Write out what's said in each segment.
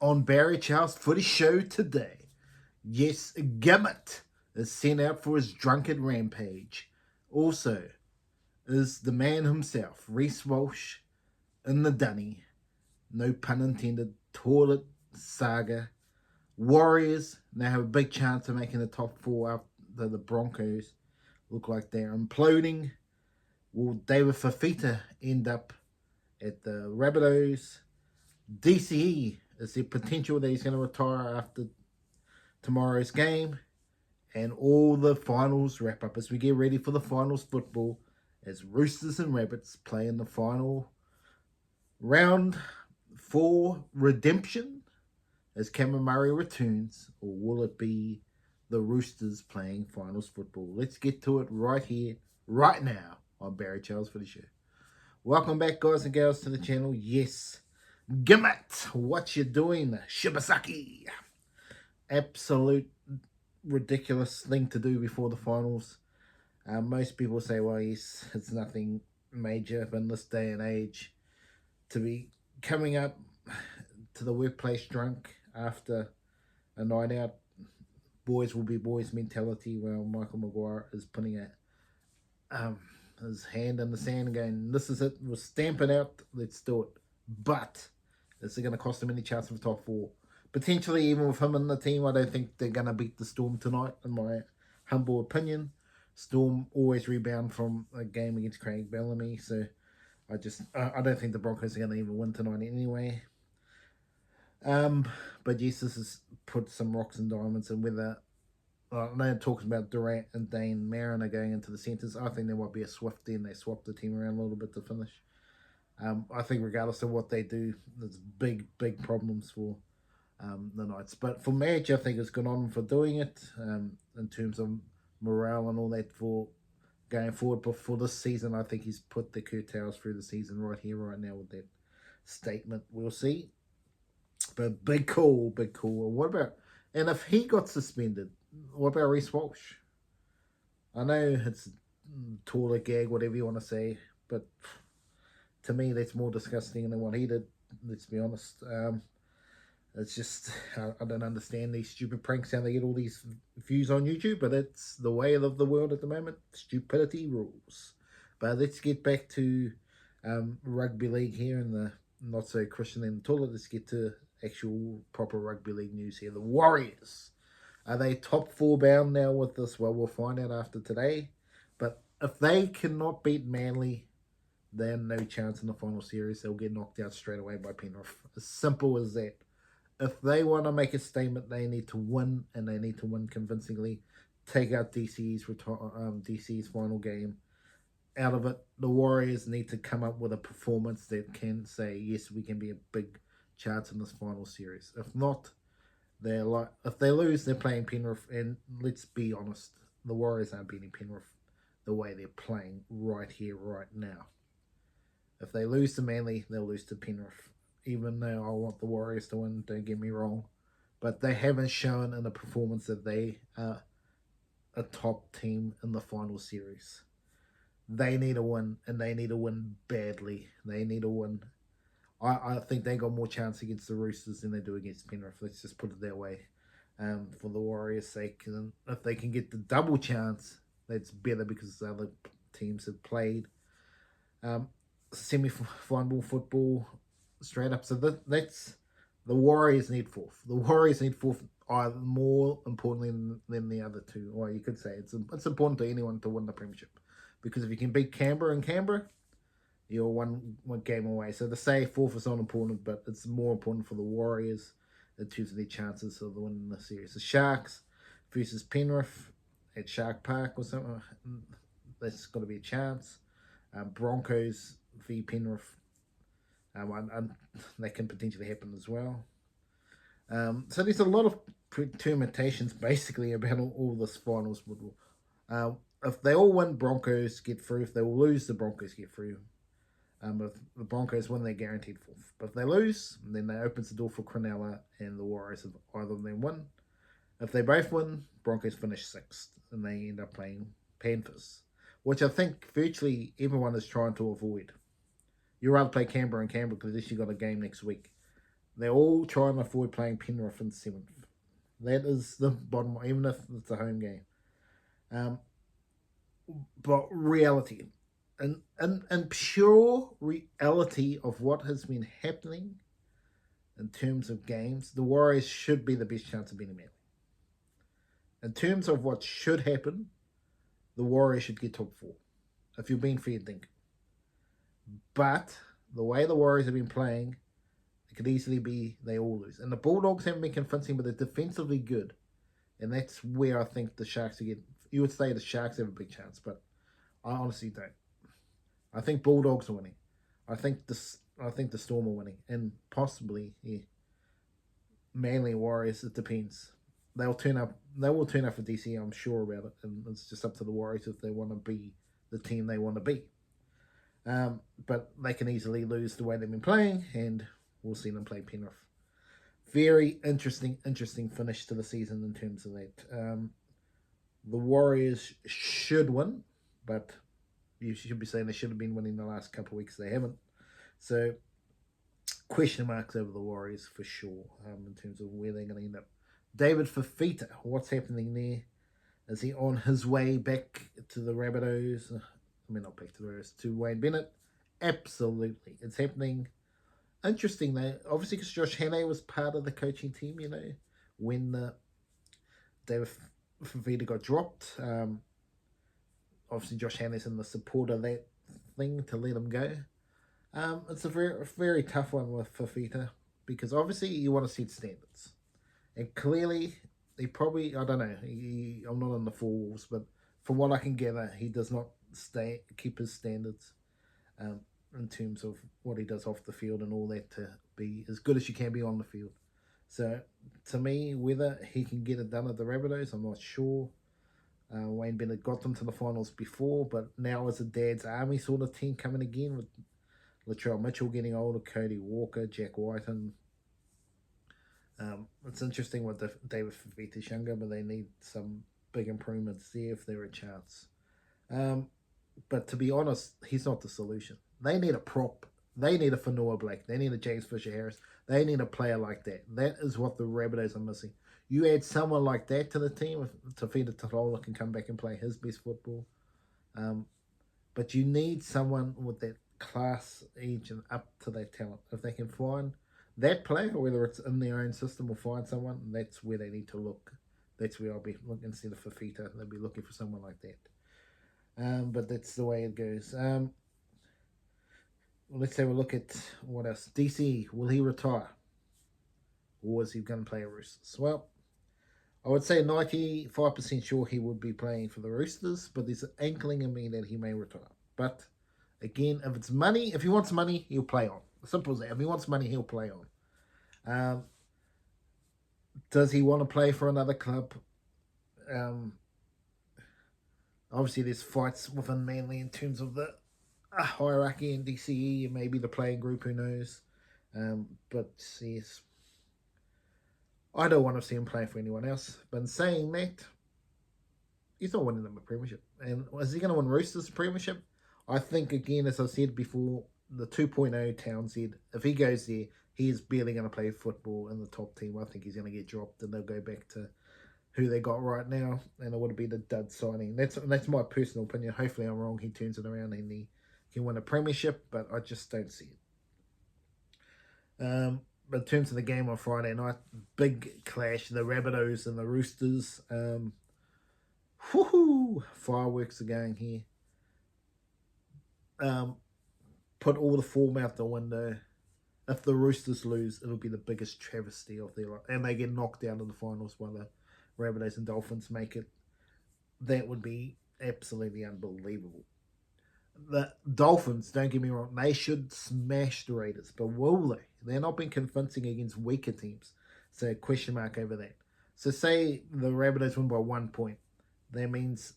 on Barry Charles Footy Show today. Yes, Gehamat is sent out for his drunken rampage. Also, is the man himself, Reece Walsh, in the dunny. No pun intended. Toilet saga. Warriors now have a big chance of making the top four after the Broncos look like they're imploding. Will David Fafita end up at the Rabbitohs? DCE is there potential that he's going to retire after tomorrow's game? And all the finals wrap up as we get ready for the finals football as Roosters and Rabbits play in the final round for redemption as Cameron Murray returns, or will it be the Roosters playing finals football? Let's get to it right here, right now on Barry Charles for the show. Welcome back, guys and gals, to the channel. Yes, Gehamat, what you doing, Shibasaki? Absolute ridiculous thing to do before the finals. Most people say, well, yes, it's nothing major, but in this day and age, to be coming up to the workplace drunk after a night out, boys will be boys mentality, while Michael Maguire is putting his hand in the sand and going, this is it, we'll stamp it out, let's do it. But is it going to cost him any chance of top four? Potentially, even with him in the team, I don't think they're going to beat the Storm tonight, in my humble opinion. Storm always rebound from a game against Craig Bellamy, so I don't think the Broncos are going to even win tonight anyway. But yes, this has put some rocks and diamonds, and whether I know it talks about Durant and Dane Marin are going into the centres. I think there might be a swift in. They swap the team around a little bit to finish. I think regardless of what they do, there's big problems for the Knights. But for Madge, I think it's good on him for doing it in terms of morale and all that for going forward. But for this season, I think he's put the curtails through the season right here, right now with that statement. We'll see. But big call. What about, and if he got suspended, what about Reece Walsh? I know it's taller gag, whatever you want to say, but to me, that's more disgusting than what he did. Let's be honest. It's just, I don't understand these stupid pranks, how they get all these views on YouTube, but it's the way of the world at the moment. Stupidity rules. But let's get back to rugby league here and the not so Christian and toilet. Let's get to actual proper rugby league news here. The Warriors. Are they top four bound now with this? Well, we'll find out after today. But if they cannot beat Manly, they have no chance in the final series. They'll get knocked out straight away by Penrith. As simple as that. If they want to make a statement, they need to win, and they need to win convincingly. Take out DC's final game out of it. The Warriors need to come up with a performance that can say, yes, we can be a big chance in this final series. If not, if they lose, they're playing Penrith, and let's be honest, the Warriors aren't beating Penrith the way they're playing right here, right now. If they lose to Manly, they'll lose to Penrith. Even though I want the Warriors to win, don't get me wrong. But they haven't shown in a performance that they are a top team in the final series. They need a win, and they need to win badly. They need a win. I think they got more chance against the Roosters than they do against Penrith. Let's just put it that way. For the Warriors' sake. And if they can get the double chance, that's better because the other teams have played semi-final football straight up. So that's the Warriors need fourth. The Warriors need fourth more importantly than the other two. Or you could say it's important to anyone to win the premiership. Because if you can beat Canberra in Canberra, you're one game away. So to say fourth is not important, but it's more important for the Warriors in terms of their chances of winning the series. The Sharks versus Penrith at Shark Park or something, that's got to be a chance. Broncos v Penrith, that can potentially happen as well. So there's a lot of permutations basically about all this finals football. If they all win, Broncos get through. If they lose, the Broncos get through. If the Broncos win, they're guaranteed fourth. But if they lose, then that opens the door for Cronulla and the Warriors if either of them win. If they both win, Broncos finish sixth, and they end up playing Panthers, which I think virtually everyone is trying to avoid. You'd rather play Canberra and Canberra because at least you got a game next week. They're all trying to avoid playing Penrith in 7th. That is the bottom, even if it's a home game. Um, but reality, and pure reality of what has been happening in terms of games, the Warriors should be the best chance of beating Manly. In terms of what should happen, the Warriors should get top 4. If you're being fair dinkum. But the way the Warriors have been playing, it could easily be they all lose. And the Bulldogs haven't been convincing, but they're defensively good. And that's where I think the Sharks are getting. You would say the Sharks have a big chance, but I honestly don't. I think Bulldogs are winning. I think the Storm are winning. And possibly, yeah, Manly Warriors, it depends. They'll turn up they will turn up for DC, I'm sure about it. And it's just up to the Warriors if they want to be the team they want to be. But they can easily lose the way they've been playing, and we'll see them play Penrith. Very interesting finish to the season in terms of that. The Warriors should win, but you should be saying they should have been winning the last couple of weeks. They haven't. So, question marks over the Warriors for sure in terms of where they're going to end up. David Fafita, what's happening there? Is he on his way back to the Rabbitohs? I mean, not back to the Rabbitohs, to Wayne Bennett? Absolutely. It's happening. Interesting though, obviously because Josh Hannay was part of the coaching team, when David Fafita got dropped. Obviously Josh Hannay's in the support of that thing to let him go. It's a very tough one with Fafita because obviously you want to set standards. And clearly, he probably, I don't know, I'm not on the four walls, but from what I can gather, he does not keep his standards in terms of what he does off the field and all that to be as good as you can be on the field. So, to me, whether he can get it done at the Rabbitohs, I'm not sure. Wayne Bennett got them to the finals before, but now as a dad's army sort of team coming again with Latrell Mitchell getting older, Cody Walker, Jack Whiten. It's interesting with David Fafita's younger, but they need some big improvements there if they're a chance. But to be honest, he's not the solution. They need a prop. They need a Fanua Blake. They need a James Fisher-Harris. They need a player like that. That is what the Rabbitohs are missing. You add someone like that to the team, if Tafita Talola can come back and play his best football. But you need someone with that class, age, and up to that talent. If they can find that player, whether it's in their own system or find someone, that's where they need to look. That's where I'll be looking instead of Fafita. They'll be looking for someone like that. But that's the way it goes. Let's have a look at what else. DC, will he retire? Or is he going to play a Roosters? Well, I would say 95% sure he would be playing for the Roosters, but there's an inkling in me that he may retire. But again, if it's money, if he wants money, he'll play on. Simple as that. If he wants money, he'll play on. Does he want to play for another club? Obviously, there's fights within Manly in terms of the hierarchy in DCE and maybe the playing group, who knows. But yes, I don't want to see him playing for anyone else. But in saying that, he's not winning them a premiership. And is he going to win Roosters premiership? I think, again, as I said before, the 2.0 Townsend, if he goes there, he is barely going to play football in the top team. I think he's going to get dropped and they'll go back to who they got right now, and it would be the dud signing. That's my personal opinion. Hopefully I'm wrong. He turns it around and he can win a premiership, but I just don't see it. But in terms of the game on Friday night, big clash, the Rabbitohs and the Roosters. Fireworks are going here. Put all the form out the window. If the Roosters lose, it'll be the biggest travesty of their life. And they get knocked out of the finals by the Rabbitohs and Dolphins make it. That would be absolutely unbelievable. The Dolphins, don't get me wrong, they should smash the Raiders, but will they? They're not been convincing against weaker teams. So question mark over that. So say the Rabbitohs win by 1 point. That means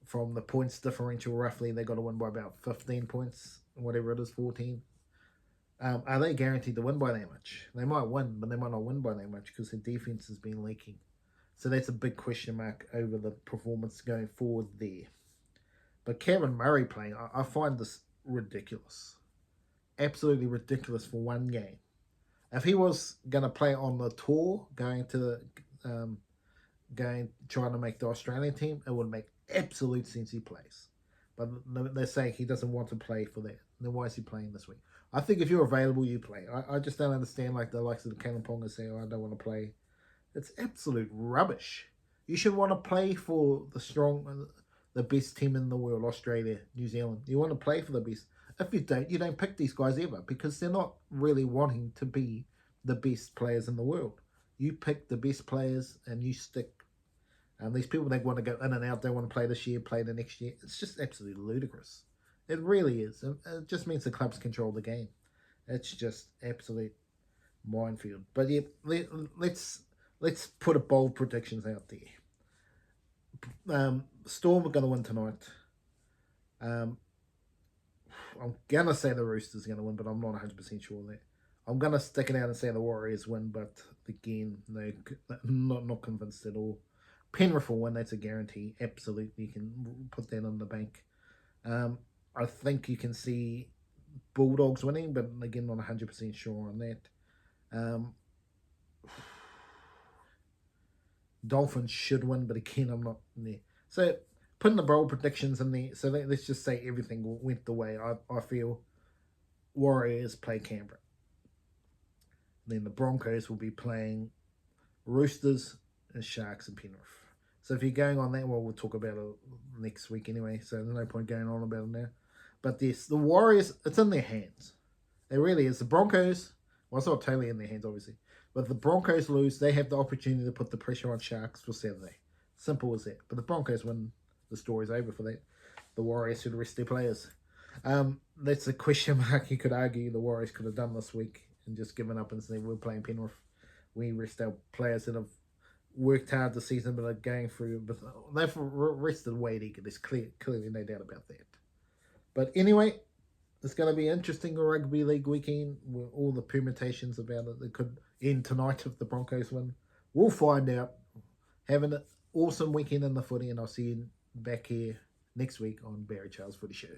from the points differential, roughly, they got to win by about 15 points, whatever it is, 14. Are they guaranteed to win by that much? They might win, but they might not win by that much because their defense has been leaking. So that's a big question mark over the performance going forward there. But Cameron Murray playing, I find this ridiculous. Absolutely ridiculous for one game. If he was going to play on the tour, um, trying to make the Australian team, it would make absolute sense he plays. But they're saying he doesn't want to play for that. Then why is he playing this week? I think if you're available, you play. I just don't understand like the likes of the Kalimpongers say, "Oh, I don't want to play." It's absolute rubbish. You should want to play for the best team in the world, Australia, New Zealand. You want to play for the best. If you don't pick these guys ever because they're not really wanting to be the best players in the world. You pick the best players and you stick. These people, they want to go in and out. They want to play this year, play the next year. It's just absolutely ludicrous. It really is. It just means the clubs control the game. It's just absolute minefield. But yeah, let's put a bold predictions out there. Storm are going to win tonight. I'm gonna say the Roosters are going to win, but I'm not 100% sure of that. I'm gonna stick it out and say the Warriors win, but again, no, not convinced at all. Penrith will win. That's a guarantee. Absolutely, you can put that on the bank. I think you can see Bulldogs winning, but again, not 100% sure on that. Dolphins should win, but again, I'm not there. So putting the bold predictions in there. So let's just say everything went the way I feel. Warriors play Canberra. Then the Broncos will be playing Roosters and Sharks and Penrith. So if you're going on that, well, we'll talk about it next week anyway. So there's no point going on about it now. But yes, the Warriors, it's in their hands. It really is. The Broncos, well, it's not totally in their hands, obviously. But if the Broncos lose, they have the opportunity to put the pressure on Sharks for Saturday. Simple as that. But the Broncos win, the story's over for that. The Warriors should rest their players. That's a question mark. You could argue the Warriors could have done this week and just given up and said, we're playing Penrith. We rest our players that have worked hard this season but are going through. But they've rested way eager. There's clearly no doubt about that. But anyway, it's going to be an interesting rugby league weekend with all the permutations about it. It could end tonight if the Broncos win. We'll find out. Have an awesome weekend in the footy, and I'll see you back here next week on Barry Charles Footy Show.